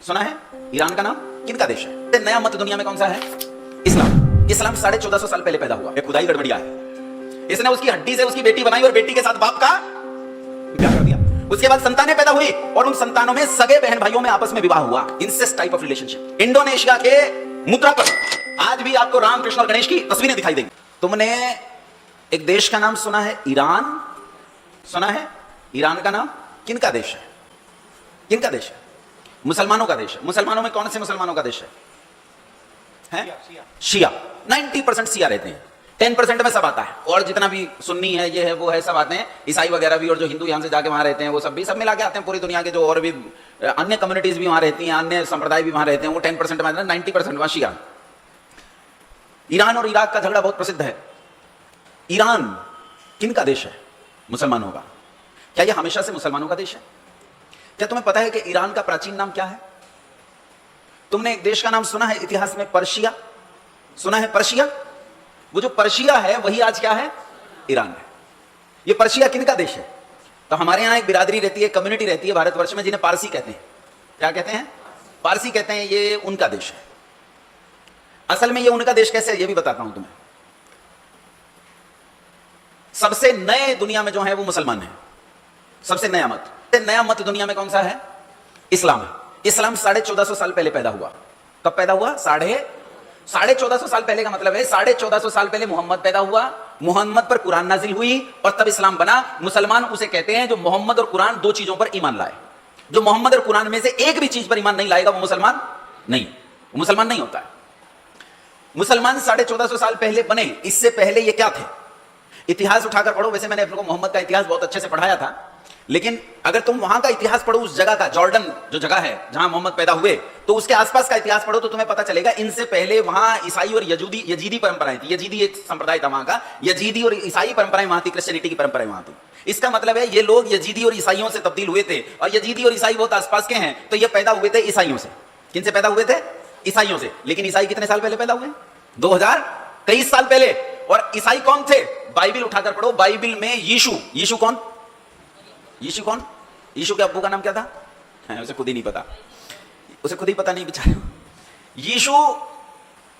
सुना है ईरान का नाम किनका देश है? नया मत दुनिया में कौन सा है? इस्लाम। इस्लाम 1450 साल पहले पैदा हुआ। खुदाई गड़बड़िया है। इसने उसकी हड्डी से उसकी बेटी बनाई और बेटी के साथ बाप का ब्याह कर दिया। उसके बाद संतानें पैदा हुई और उन संतानों में सगे बहन भाइयों में आपस में विवाह हुआ। Incest type of relationship. Indonesia के मुद्रा पर आज भी आपको राम कृष्ण और गणेश की तस्वीरें दिखाई देंगी। तुमने एक देश का नाम सुना है ईरान? सुना है ईरान का नाम किनका देश है? किनका देश है? मुसलमानों का देश है। मुसलमानों में कौन से मुसलमानों का देश है? शिया। 90% शिया रहते हैं, 10% में सब आता है और जितना भी सुन्नी है, ये है, वो है, सब आते हैं। ईसाई वगैरह भी और जो हिंदू यहां से जाके वहां रहते हैं वो सब मिला के आते हैं। पूरी दुनिया के जो और भी अन्य कम्युनिटीज भी वहां रहती हैं, अन्य संप्रदाय भी वहां रहते हैं, वो 10% में 90% वहां शिया। ईरान और इराक का झगड़ा बहुत प्रसिद्ध है। ईरान किनका देश है? मुसलमानों का। क्या यह हमेशा से मुसलमानों का देश है? क्या तुम्हें पता है कि ईरान का प्राचीन नाम क्या है? तुमने एक देश का नाम सुना है इतिहास में? पर्शिया। सुना है पर्शिया? वो जो पर्शिया है वही आज क्या है? ईरान है। ये पर्शिया किनका देश है? तो हमारे यहां एक बिरादरी रहती है, कम्युनिटी रहती है भारतवर्ष में, जिन्हें पारसी कहते हैं। क्या कहते हैं? पारसी कहते हैं। ये उनका देश है। असल में ये उनका देश कैसे है ये भी बताता हूं तुम्हें। सबसे नए दुनिया में जो है वो मुसलमान है। सबसे नया मत दुनिया में कौन सा है? इस्लाम है। इस्लाम 1450 साल पहले पैदा हुआ। कब पैदा हुआ? 1450 साल पहले का मतलब है 1450 साल पहले मोहम्मद पैदा हुआ। मोहम्मद पर कुरान नाजिल हुई और तब इस्लाम बना। मुसलमान उसे कहते हैं जो मोहम्मद और कुरान दो चीजों पर ईमान लाए। जो मोहम्मद और कुरान में से एक भी चीज पर ईमान नहीं लाएगा वो मुसलमान नहीं, वो मुसलमान नहीं होता है। मुसलमान 1450 साल पहले बने। इससे पहले ये क्या थे? इतिहास उठाकर पढ़ो। वैसे मैंने आपको मोहम्मद का इतिहास बहुत अच्छे से पढ़ाया था, लेकिन अगर तुम वहां का इतिहास पढ़ो, उस जगह का, जॉर्डन जो जगह है जहां मोहम्मद पैदा हुए, तो उसके आसपास का इतिहास पढ़ो तो तुम्हें पता चलेगा इनसे पहले वहां ईसाई और यजीदी परंपराएं थी। यजीदी एक संप्रदाय था वहां का। यजीदी और ईसाई परंपराएं वहां थी, क्रिश्चियनिटी की परंपराएं वहां थी। इसका मतलब है ये लोग यजीदी और ईसाइयों से तब्दील हुए थे और यजीदी और ईसाई बहुत आसपास के हैं, तो ये पैदा हुए थे ईसाइयों से। किनसे पैदा हुए थे? ईसाइयों से। लेकिन ईसाई कितने साल पहले पैदा हुए? 2023 साल पहले। और ईसाई कौन थे? बाइबिल उठाकर पढ़ो। बाइबिल में यीशु कौन? यीशु के अब्बू का नाम क्या था? उसे खुद ही नहीं पता। उसे खुद ही पता नहीं बेचारे। यीशु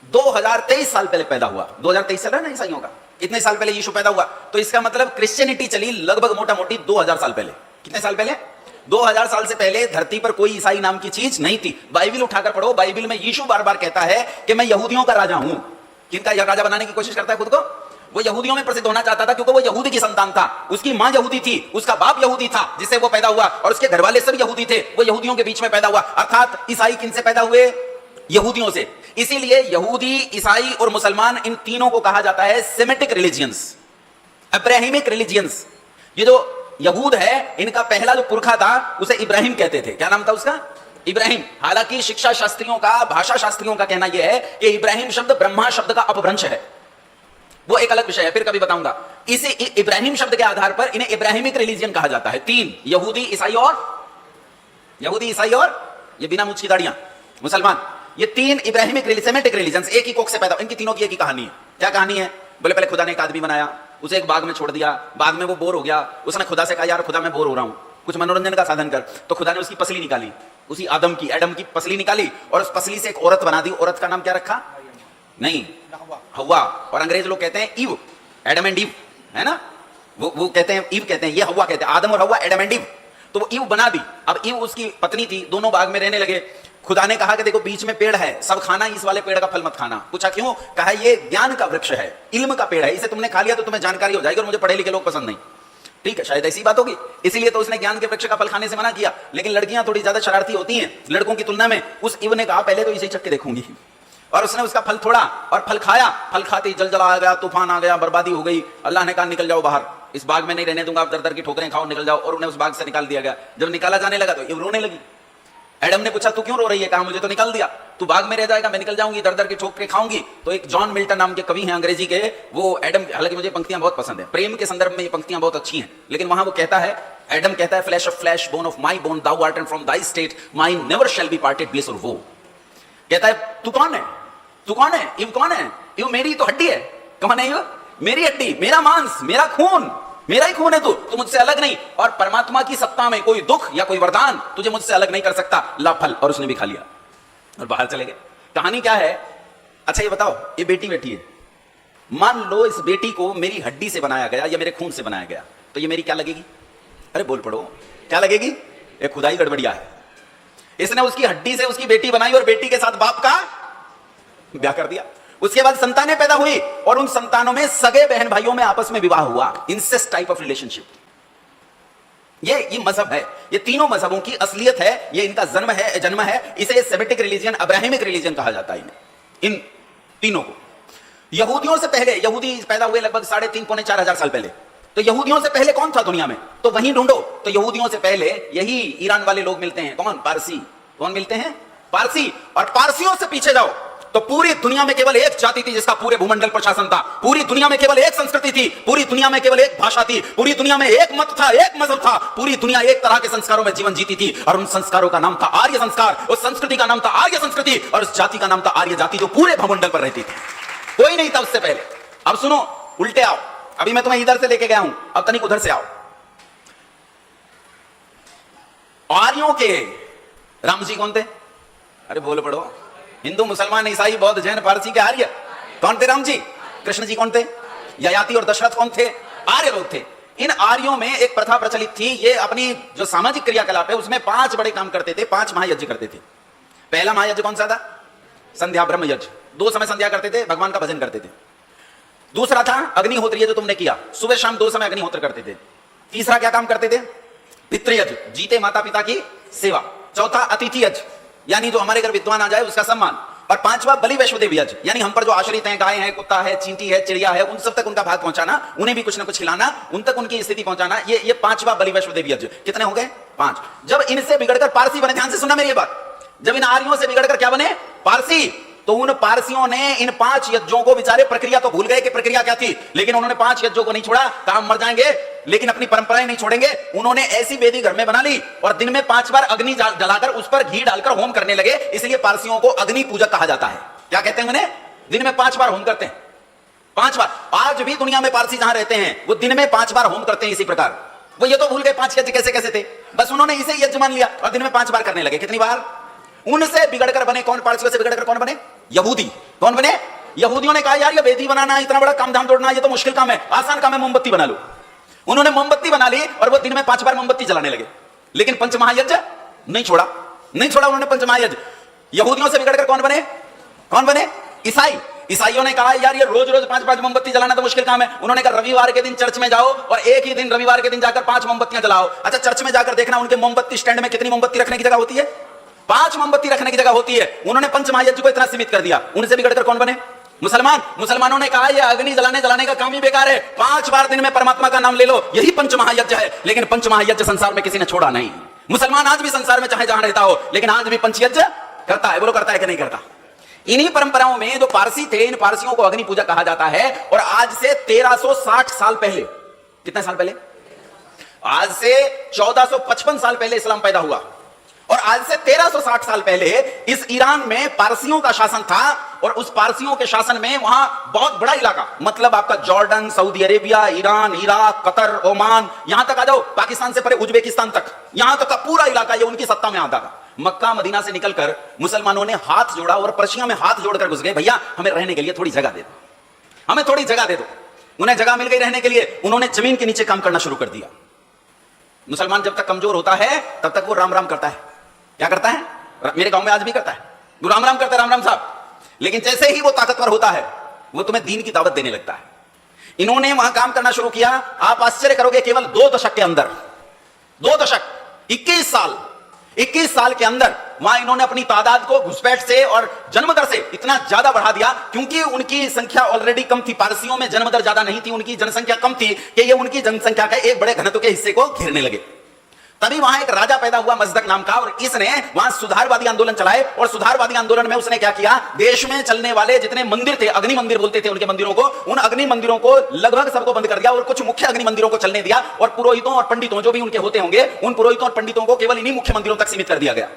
2023 साल पहले पैदा हुआ। 2023 चल रहा है ना ईसाइयों का। इतने साल पहले यीशु पैदा हुआ, तो इसका मतलब क्रिश्चियनिटी चली लगभग मोटा मोटी 2000 साल पहले। कितने साल पहले? 2000 साल से पहले धरती पर कोई ईसाई नाम की चीज नहीं थी। बाइबिल उठाकर पढ़ो। बाइबिल में यीशु बार बार कहता है कि मैं यहूदियों का राजा हूं। किनका राजा बनाने की कोशिश करता है खुद को? वो यहूदियों में प्रसिद्ध होना चाहता था क्योंकि वो यहूदी की संतान था। उसकी मां यहूदी थी, उसका बाप यहूदी था जिससे वो पैदा हुआ, और उसके घर वाले सब यहूदी थे। वो यहूदियों के बीच में पैदा हुआ। अर्थात ईसाई किनसे पैदा हुए? यहूदियों से। इसीलिए यहूदी, ईसाई और मुसलमान, इन तीनों को कहा जाता है सेमेटिक रिलीजियंस, अब्राहिमिक रिलीजियंस। ये जो यहूद है, इनका पहला जो पुरखा था उसे इब्राहिम कहते थे। क्या नाम था उसका? इब्राहिम। हालांकि शिक्षा शास्त्रियों का, भाषा शास्त्रियों का कहना यह है कि इब्राहिम शब्द ब्रह्मा शब्द का अपभ्रंश है। वो एक अलग विषय है, फिर कभी बताऊंगा। इसी इब्राहिम शब्द के आधार पर इन्हें इब्राहिमिक रिलीजियन कहा जाता है। तीन, यहूदी, ईसाई और ये बिना मूंछ की दाढ़ियां मुसलमान। ये तीन इब्राहिमिक सेमेटिक रिलीजन एक ही कोख से पैदा। इनकी तीनों की एक ही कहानी है। क्या कहानी है? बोले पहले खुदा ने एक आदमी बनाया, उसे एक बाग में छोड़ दिया। बाद में वो बोर हो गया। उसने खुदा से कहा यार खुदा मैं बोर हो रहा हूं, कुछ मनोरंजन का साधन कर। तो खुदा ने उसकी पसली निकाली, उसी एडम की पसली निकाली और उस पसली से एक औरत बना दी। औरत का नाम क्या रखा? नहीं, हवा। और अंग्रेज लोग कहते हैं ईव, एडम एंड ईव, है ना? वो कहते हैं ईव कहते हैं, ये हवा कहते हैं। आदम और हवा, एडम एंड ईव। तो वो ईव बना दी। अब ईव उसकी पत्नी थी, दोनों बाग में रहने लगे। खुदा ने कहा कि देखो बीच में पेड़ है, सब खाना, इस वाले पेड़ का फल मत खाना। पूछा क्यों? कहा ये ज्ञान का वृक्ष है, इल्म का पेड़ है, इसे तुमने खा लिया तो तुम्हें जानकारी हो जाएगी और मुझे पढ़े लिखे लोग पसंद नहीं। ठीक है, शायद ऐसी बात होगी, इसीलिए तो उसने ज्ञान के वृक्ष का फल खाने से मना किया। लेकिन लड़कियां थोड़ी ज्यादा शरारती होती हैं लड़कों की तुलना में। उस ईव ने कहा पहले तो इसे चख के देखूंगी, और उसने उसका फल थोड़ा और फल खाया। फल खाते ही जलजला आ गया, तूफान आ गया, बर्बादी हो गई। अल्लाह ने कहा निकल जाओ बाहर, इस बाग में नहीं रहने दूंगा, आप दर दर की ठोकरें खाओ, निकल जाओ। और उन्हें उस बाग से निकाल दिया गया। जब निकाला जाने लगा तो ईव रोने लगी। एडम ने पूछा तू क्यों रो रही है? कहा मुझे तो निकाल दिया, तू बाग में रह जाएगा, मैं निकल जाऊंगी, दर दर की ठोकरें खाऊंगी। तो एक जॉन मिल्टन नाम के कवि हैं अंग्रेजी के, वो एडम, हालांकि मुझे पंक्तियां बहुत पसंद है, प्रेम के संदर्भ में ये पंक्तियां बहुत अच्छी हैं, लेकिन वहां वो कहता है, एडम कहता है flesh of flesh, bone of my bone, thou art and from thy state, mine never shall be parted bliss or woe. कहता है तू कौन है? तू कौन है? ईव कौन है? ईव मेरी तो हड्डी है। कौन है ईव? मेरी हड्डी, मेरा मांस, मेरा खून, मेरा ही खून है तू मुझसे अलग नहीं। और परमात्मा की सत्ता में कोई दुख या कोई वरदान तुझे मुझसे अलग नहीं कर सकता, ला फल। और उसने भी खा लिया और बाहर चले गए। कहानी क्या है? अच्छा ये बताओ, ये बेटी बैठी है, मान लो इस बेटी को मेरी हड्डी से बनाया गया या मेरे खून से बनाया गया, तो ये मेरी क्या लगेगी? अरे बोल पड़ो, क्या लगेगी? ये खुदाई गड़बड़िया है। इसने उसकी हड्डी से उसकी बेटी बनाई और बेटी के साथ बाप का ब्याह कर दिया। उसके बाद संतानें पैदा हुई और उन संतानों में सगे बहन भाइयों में आपस में विवाह हुआ, इंसेस्ट टाइप ऑफ रिलेशनशिप। ये मजहब है, ये तीनों मजहबों की असलियत है, ये इनका जन्म है। इसे सेमिटिक रिलीजन, अब्राहमिक रिलीजन कहा जाता है इन तीनों को। यहूदियों से पहले, यहूदी पैदा हुए लगभग 3,500 पौने 4,000 साल पहले। तो यहूदियों से पहले कौन था दुनिया में? तो वहीं ढूंढो। तो यहूदियों से पहले यही ईरान वाले लोग मिलते हैं। कौन? पारसी। कौन मिलते हैं? पारसी। और पारसियों से पीछे जाओ तो पूरी दुनिया में केवल एक जाति थी जिसका पूरे भूमंडल पर शासन था। पूरी दुनिया में केवल एक संस्कृति थी, पूरी दुनिया में केवल एक भाषा थी, पूरी दुनिया में एक मत था, एक मजहब था, पूरी दुनिया एक तरह के संस्कारों में जीवन जीती थी। और उन संस्कारों का नाम था आर्य संस्कार, उस संस्कृति का नाम था आर्य संस्कृति, और उस जाति का नाम था आर्य जाति, जो पूरे भूमंडल पर रहती थी। कोई नहीं था उससे पहले। अब सुनो, उल्टे आओ। अभी मैं तुम्हें इधर से लेके गया हूं, अब तनिक उधर से आओ। आर्यों के राम जी कौन थे? अरे बोल पड़ो। हिंदू, मुसलमान, ईसाई, बौद्ध, जैन, पारसी के आर्य कौन थे? राम जी। कृष्ण जी कौन थे? ययाति और दशरथ कौन थे? आर्य लोग थे। इन आर्यों में एक प्रथा प्रचलित थी, ये अपनी जो सामाजिक क्रियाकलाप है उसमें 5 बड़े काम करते थे, 5 महायज्ञ करते थे। पहला महायज्ञ कौन सा था? संध्या ब्रह्म यज्ञ, 2 समय संध्या करते थे, भगवान का भजन करते थे। दूसरा था अग्निहोत्र, जो तुमने किया, सुबह शाम 2 समय अग्निहोत्र करते थे। तीसरा क्या काम करते थे? पितृयज्ञ, जीते माता पिता की सेवा। चौथा अतिथि यज्ञ, यानी जो हमारे घर विद्वान आ जाए उसका सम्मान। और 5वां बलि वैष्णोदेव यज्ञ, यानी हम पर जो आश्रित हैं, गाय है, कुत्ता है, चींटी है, चिड़िया है, उन सब तक उनका भाग पहुंचाना, उन्हें भी कुछ ना कुछ खिलाना, उन तक उनकी स्थिति पहुंचाना। ये 5वां बलि वैष्णोदेव यज्ञ। कितने हो गए? 5। जब इनसे बिगड़कर पारसी बने, ध्यान से सुनना मेरी ये बात, जब इन आर्यों से बिगड़कर क्या बने? पारसी, तो उन पारसियों ने इन 5 यज्ञों को, बेचारे प्रक्रिया तो भूल गए कि प्रक्रिया क्या थी, लेकिन उन्होंने 5 यज्ञों को नहीं छोड़ा। काम मर जाएंगे लेकिन अपनी परंपराएं नहीं छोड़ेंगे। उन्होंने ऐसी वेदी घर में बना ली और दिन में 5 बार अग्नि जलाकर उस पर घी डालकर होम करने लगे। इसलिए पारसियों को अग्नि पूजक कहा जाता है। क्या कहते हैं उन्हें? दिन में 5 बार होम करते हैं, 5 बार। आज भी दुनिया में पारसी जहां रहते हैं वो दिन में 5 बार होम करते हैं। इसी प्रकार वो ये तो भूल गए 5 यज्ञ कैसे कैसे थे, बस उन्होंने इसे यज्ञ मान लिया और दिन में 5 बार करने लगे। कितनी बार? उनसे बिगड़कर बने कौन? पारसियों से बिगड़कर कौन बने? यहूदी। कौन बने? यहूदियों ने कहा यार ये वेदी बनाना, इतना बड़ा काम धाम तोड़ना, ये तो मुश्किल काम है, आसान काम है, मोमबत्ती बना लो। उन्होंने मोमबत्ती बना ली और वो दिन में 5 बार मोमबत्ती जलाने लगे। लेकिन पंचमहायज्ञ नहीं छोड़ा, नहीं छोड़ा उन्होंने पंचमहायज्ञ। यहूदियों से बिगड़कर कौन बने? कौन बने? ईसाई। ईसाइयों ने कहा यार ये रोज रोज 5 मोमबत्ती जलाना तो मुश्किल काम है। उन्होंने कहा रविवार के दिन चर्च में जाओ और एक ही दिन रविवार के दिन जाकर 5 मोमबत्तियां जलाओ। अच्छा, चर्च में जाकर देखना उनके मोमबत्ती स्टैंड में कितनी मोमबत्ती रखने की जगह होती है? 5 मोमबत्ती रखने की जगह होती है। उन्होंने पंचमहायज्ञ को इतना सीमित कर दिया। उनसे बिगड़कर कौन बने? मुसलमान। मुसलमानों ने कहा ये अग्नि जलाने का काम ही बेकार है, 5 बार दिन में परमात्मा का नाम ले लो, यही पंचमहायज्ञ है। लेकिन पंचमहायज्ञ संसार में किसी ने छोड़ा नहीं। मुसलमान आज भी संसार में चाहे जहां रहता हो, लेकिन आज भी पंचयज्ञ करता है। बोलो, करता है कि नहीं करता? इन्हीं परंपराओं में जो पारसी थे, इन पारसियों को अग्नि पूजा कहा जाता है। और आज से 1360 साल पहले, कितने साल पहले? आज से 1455 साल पहले इस्लाम पैदा हुआ। और आज से 1360 साल पहले इस ईरान में पारसियों का शासन था। और उस पारसियों के शासन में वहां बहुत बड़ा इलाका, मतलब आपका Jordan, Saudi Arabia, Iran, Iraq, Qatar, Oman, यहां तक आ जाओ, पाकिस्तान से परे उज्बेकिस्तान तक, यहां तक का पूरा इलाका ये उनकी सत्ता में आता था। मक्का मदीना से निकलकर मुसलमानों ने हाथ जोड़ा और पर्शिया में हाथ जोड़कर घुस गए, भैया हमें रहने के लिए थोड़ी जगह दे दो, हमें थोड़ी जगह दे दो। उन्हें जगह मिल गई रहने के लिए, उन्होंने जमीन के नीचे काम करना शुरू कर दिया। मुसलमान जब तक कमजोर होता है तब तक वो राम राम करता है। क्या करता है? मेरे गांव में आज भी करता है, वो राम राम करता है, राम राम साहब। लेकिन जैसे ही वो ताकतवर होता है वो तुम्हें दीन की दावत देने लगता है। इन्होंने वहां काम करना शुरू किया। आप आश्चर्य करोगे, केवल 2 दशक के अंदर, 2 दशक, 21 साल के अंदर वहां इन्होंने अपनी तादाद को घुसपैठ से और जन्मदर से इतना ज्यादा बढ़ा दिया, क्योंकि उनकी संख्या ऑलरेडी कम थी। पारसियों में जन्मदर ज्यादा नहीं थी, उनकी जनसंख्या कम थी कि ये उनकी जनसंख्या के एक बड़े घनत्व के हिस्से को घेरने लगे। तभी वहां एक राजा पैदा हुआ मजदक नाम का, और इसने वहां सुधारवादी आंदोलन चलाए। और सुधारवादी आंदोलन में उसने क्या किया? देश में चलने वाले जितने मंदिर थे, अग्नि मंदिर बोलते थे उनके मंदिरों को, उन अग्नि मंदिरों को लगभग सबको बंद कर दिया और कुछ मुख्य अग्नि मंदिरों को चलने दिया। और पुरोहितों और पंडितों जो भी उनके होते होंगे, उन पुरोहितों और पंडितों को केवल इन्हीं मुख्य मंदिरों तक सीमित कर दिया गया।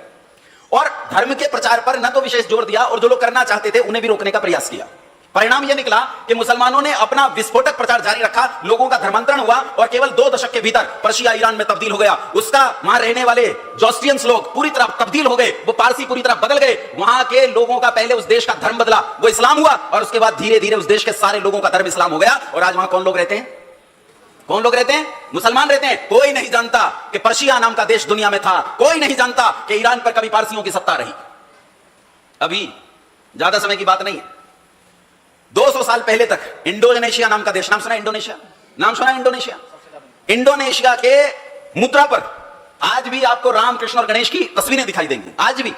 और धर्म के प्रचार पर न तो विशेष जोर दिया, और जो लोग करना चाहते थे उन्हें भी रोकने का प्रयास किया। परिणाम यह निकला कि मुसलमानों ने अपना विस्फोटक प्रचार जारी रखा, लोगों का धर्मांतरण हुआ और केवल 2 दशक के भीतर पर्शिया ईरान में तब्दील हो गया। उसका वहां रहने वाले जोस्टियंस लोग पूरी तरह तब्दील हो गए, वो पारसी पूरी तरह बदल गए। वहां के लोगों का पहले उस देश का धर्म बदला, वो इस्लाम हुआ, और उसके बाद धीरे धीरे उस देश के सारे लोगों का धर्म इस्लाम हो गया। और आज वहां कौन लोग रहते हैं? कौन लोग रहते हैं? मुसलमान रहते हैं। कोई नहीं जानता कि पर्शिया नाम का देश दुनिया में था, कोई नहीं जानता कि ईरान पर कभी पारसियों की सत्ता रही। अभी ज्यादा समय की बात नहीं है, 200 साल पहले तक इंडोनेशिया नाम का देश, नाम सुना? इंडोनेशिया नाम सुना? इंडोनेशिया, इंडोनेशिया के मुद्रा पर आज भी आपको राम, कृष्ण और गणेश की तस्वीरें दिखाई देंगी। आज भी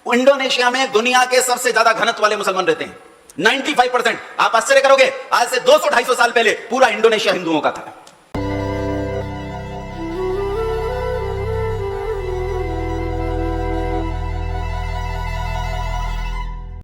इंडोनेशिया में दुनिया के सबसे ज्यादा घनत्व वाले मुसलमान रहते हैं, 95%। आप आश्चर्य करोगे, आज से 200-250 साल पहले पूरा इंडोनेशिया हिंदुओं का था।